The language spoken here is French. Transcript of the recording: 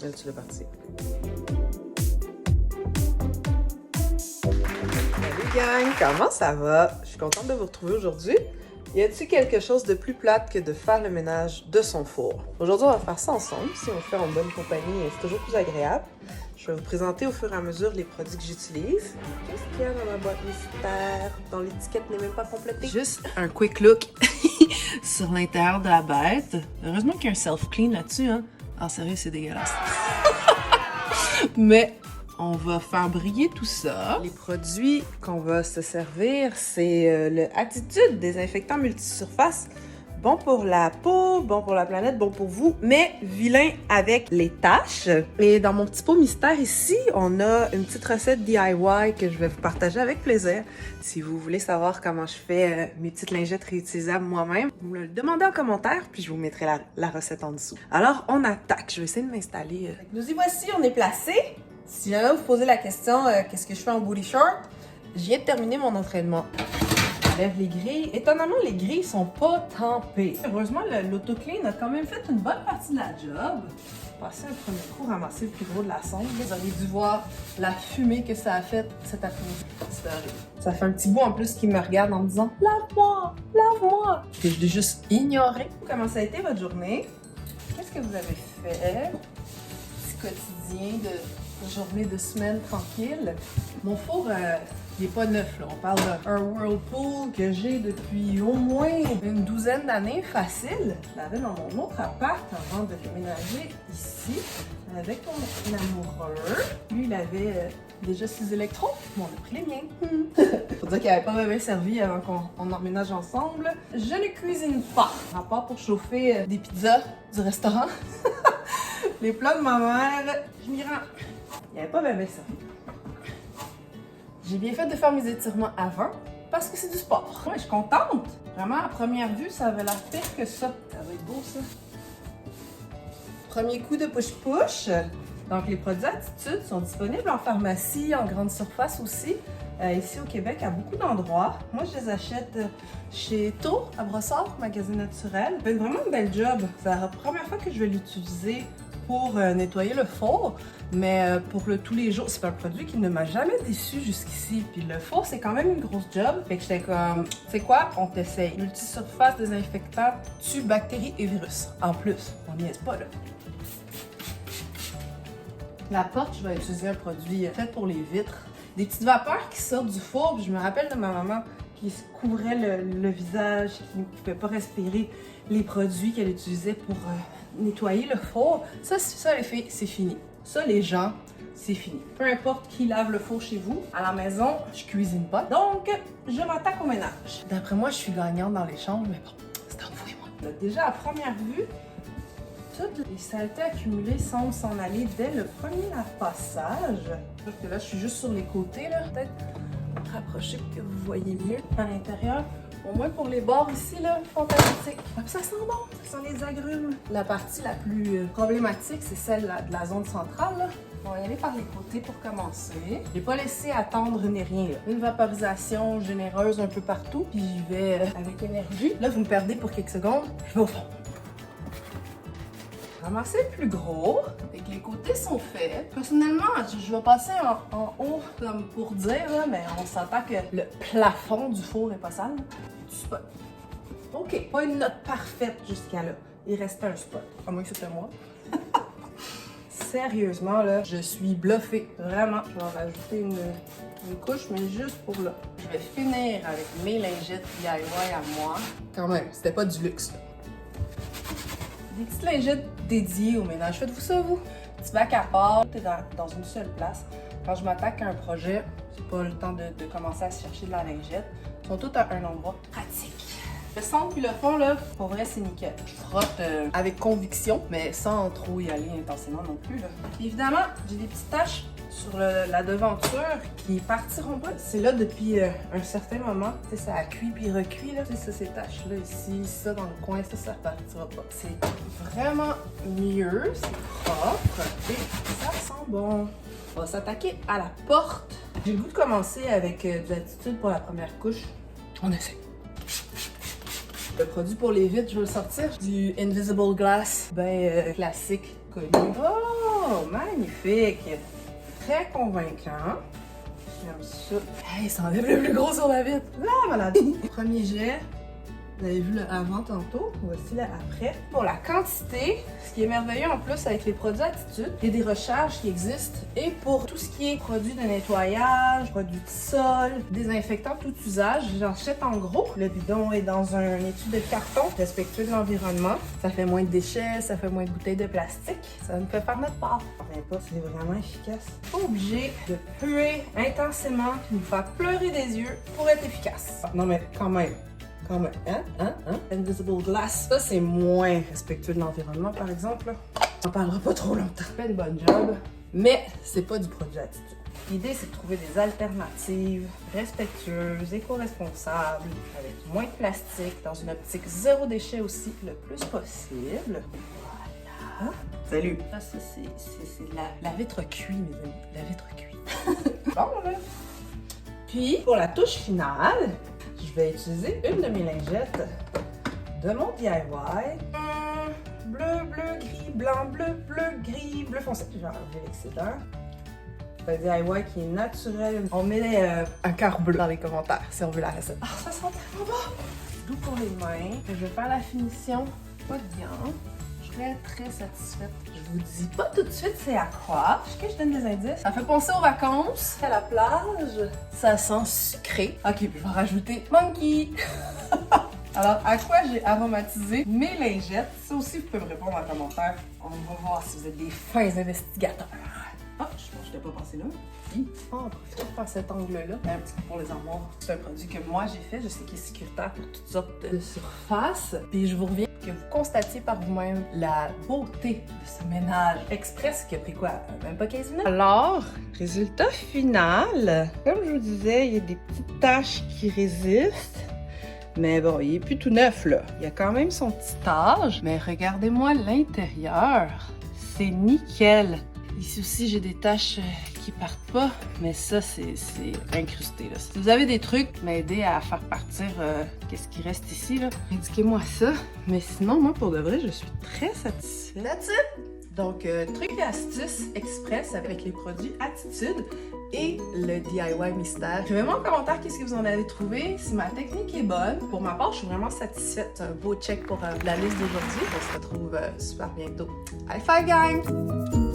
Elle, tu l'as parti. Salut gang, comment ça va? Je suis contente de vous retrouver aujourd'hui. Y a-t-il quelque chose de plus plate que de faire le ménage de son four? Aujourd'hui, on va faire ça ensemble. Si on le fait en bonne compagnie, c'est toujours plus agréable. Je vais vous présenter au fur et à mesure les produits que j'utilise. Qu'est-ce qu'il y a dans ma boîte mystère? Dont l'étiquette n'est même pas complétée. Juste un quick look sur l'intérieur de la bête. Heureusement qu'il y a un self-clean là-dessus, hein? Ah, sérieux, c'est dégueulasse. Mais on va faire briller tout ça. Les produits qu'on va se servir, c'est le Attitude désinfectant multisurface. Bon pour la peau, bon pour la planète, bon pour vous, mais vilain avec les taches. Et dans mon petit pot mystère ici, on a une petite recette DIY que je vais vous partager avec plaisir. Si vous voulez savoir comment je fais mes petites lingettes réutilisables moi-même, vous me le demandez en commentaire, puis je vous mettrai la recette en dessous. Alors, on attaque. Je vais essayer de m'installer. Nous y voici, on est placés. Si jamais vous posez la question qu'est-ce que je fais en booty short, je viens de terminer mon entraînement. Lève les grilles. Étonnamment, les grilles sont pas tempées. Heureusement, l'autoclean a quand même fait une bonne partie de la job. Passer un premier coup, ramasser le plus gros de la sonde. Vous auriez dû voir la fumée que ça a fait cet après-midi. C'est horrible. Ça fait un petit bout en plus qui me regarde en me disant « Lave-moi! Lave-moi! » Et je l'ai juste ignoré. Comment ça a été votre journée? Qu'est-ce que vous avez fait? Petit quotidien de journée de semaine tranquille. Mon four, il n'est pas neuf, là. On parle d'un Whirlpool que j'ai depuis au moins une douzaine d'années, facile. Je l'avais dans mon autre appart avant de déménager ici avec mon amoureux. Lui, il avait déjà ses électrons, mais on a pris les miens. Faut dire qu'il n'avait pas bien servi avant qu'on emménage ensemble. Je ne cuisine pas, à part pour chauffer des pizzas du restaurant. Les plats de ma mère, je m'y rends. Il n'avait pas bien servi. J'ai bien fait de faire mes étirements avant parce que c'est du sport. Ouais, je suis contente. Vraiment, à première vue, ça avait l'air pire que ça. Ça va être beau, ça. Premier coup de push-push. Donc, les produits Attitude sont disponibles en pharmacie, en grande surface aussi. Ici au Québec, à beaucoup d'endroits. Moi, je les achète chez Tour, à Brossard, magasin naturel. Ça fait vraiment une belle job. C'est la première fois que je vais l'utiliser pour nettoyer le four, mais pour tous les jours, c'est un produit qui ne m'a jamais déçu jusqu'ici. Puis le four, c'est quand même une grosse job. Fait que j'étais comme, tu sais quoi, on t'essaye. Multisurface désinfectant, tue bactéries et virus. En plus, on n'y est pas là. La porte, je vais utiliser un produit fait pour les vitres. Des petites vapeurs qui sortent du four. Puis je me rappelle de ma maman qui se couvrait le visage, qui ne pouvait pas respirer les produits qu'elle utilisait pour nettoyer le four. Ça les filles, c'est fini. Ça, les gens, c'est fini. Peu importe qui lave le four chez vous, à la maison, je cuisine pas. Donc, je m'attaque au ménage. D'après moi, je suis gagnante dans les chambres, mais bon, c'est en vous et moi. Déjà, à première vue, toutes les saletés accumulées semblent s'en aller dès le premier passage. Sauf que là, je suis juste sur les côtés, là. Peut-être rapprocher pour que vous voyez mieux à l'intérieur. Au moins pour les bords ici, là, fantastique. Ah, ça sent bon, ça sent les agrumes. La partie la plus problématique, c'est celle de la zone centrale, là. On va y aller par les côtés pour commencer. J'ai pas laissé attendre ni rien, là. Une vaporisation généreuse un peu partout, puis j'y vais avec énergie. Là, vous me perdez pour quelques secondes, je vais au fond. Ramasser le plus gros, et que les côtés sont faits. Personnellement, je vais passer en haut comme pour dire, là, mais on s'entend que le plafond du four n'est pas sale. Du spot. OK, pas une note parfaite jusqu'à là. Il restait un spot. À moins que c'était moi. Sérieusement, là, je suis bluffée. Vraiment. Je vais rajouter une couche, mais juste pour là. Je vais finir avec mes lingettes DIY à moi. Quand même, c'était pas du luxe, là. Des petites lingettes dédiées au ménage. Faites-vous ça, vous? Petit bac à part, t'es dans une seule place. Quand je m'attaque à un projet, c'est pas le temps de commencer à chercher de la lingette. Ils sont tous à un endroit pratique. Le centre puis le fond, là, pour vrai, c'est nickel. Je frotte avec conviction, mais sans trop y aller intensément non plus, là. Puis évidemment, j'ai des petites taches sur la devanture qui partiront pas. C'est là depuis un certain moment. Tu sais, ça a cuit puis recuit, là. Tu sais, ça, ces taches-là ici, ça dans le coin, ça partira pas. C'est vraiment mieux, c'est propre et ça sent bon. On va s'attaquer à la porte. J'ai le goût de commencer avec de l'attitude pour la première couche. On essaie. Le produit pour les vitres, je vais le sortir. Du Invisible Glass, ben classique, connu. Oh, magnifique! Très convaincant. J'aime ça. Hey, ça enlève le plus gros sur la vitre. Ah, malade! Premier jet. Vous avez vu le avant tantôt, voici le après. Pour la quantité, ce qui est merveilleux en plus avec les produits Attitude, il y a des recharges qui existent. Et pour tout ce qui est produits de nettoyage, produits de sol, désinfectants tout usage, j'achète en gros. Le bidon est dans un étui de carton respectueux de l'environnement. Ça fait moins de déchets, ça fait moins de bouteilles de plastique. Ça nous fait faire notre part. C'est vraiment efficace. Pas obligé de puer intensément, nous faire pleurer des yeux pour être efficace. Non mais quand même. Invisible Glass. Ça, c'est moins respectueux de l'environnement, par exemple. On en parlera pas trop longtemps. Fait une bonne job, mais c'est pas du produit Attitude. L'idée, c'est de trouver des alternatives respectueuses, éco-responsables, avec moins de plastique, dans une optique zéro déchet aussi, le plus possible. Voilà. Salut! Ça, c'est la vitre cuit, mes amis. La vitre cuit. Bon, là. Puis, pour la touche finale, je vais utiliser une de mes lingettes de mon DIY. Bleu, gris, blanc, bleu, gris, bleu foncé. Je vais enlever l'excédent. C'est un DIY qui est naturel. On met un cœur bleu dans les commentaires si on veut la recette. Ah, ça sent tellement bon! Doux pour les mains. Je vais faire la finition. Pas de viande. Je suis très satisfaite. Je vous dis pas tout de suite c'est à quoi. Je donne des indices. Ça fait penser aux vacances, à la plage. Ça sent sucré. Ok, puis je vais rajouter monkey. Alors, à quoi j'ai aromatisé mes lingettes? Ça aussi, vous pouvez me répondre en commentaire. On va voir si vous êtes des fins investigateurs. Ah, je pense que je n'étais pas passé là. Si. Oh, on profite par cet angle-là. Un petit peu pour les armoires. C'est un produit que moi j'ai fait. Je sais qu'il est sécuritaire pour toutes sortes de surfaces. Puis je vous reviens que vous constatiez par vous-même la beauté de ce ménage express qui a pris quoi? Même pas 15 minutes? Alors, résultat final. Comme je vous disais, il y a des petites taches qui résistent. Mais bon, il est plus tout neuf, là. Il a quand même son petit âge. Mais regardez-moi l'intérieur. C'est nickel. Ici aussi, j'ai des taches qui partent pas, mais ça, c'est incrusté, là. Si vous avez des trucs, m'aider à faire partir qu'est-ce qui reste ici, là, indiquez-moi ça. Mais sinon, moi, pour de vrai, je suis très satisfaite. That's it! Donc, truc et astuces express avec les produits Attitude et le DIY mystère. Écrivez-moi en commentaire qu'est-ce que vous en avez trouvé, si ma technique est bonne. Pour ma part, je suis vraiment satisfaite. Un beau check pour la liste d'aujourd'hui. On se retrouve super bientôt. High five, gang!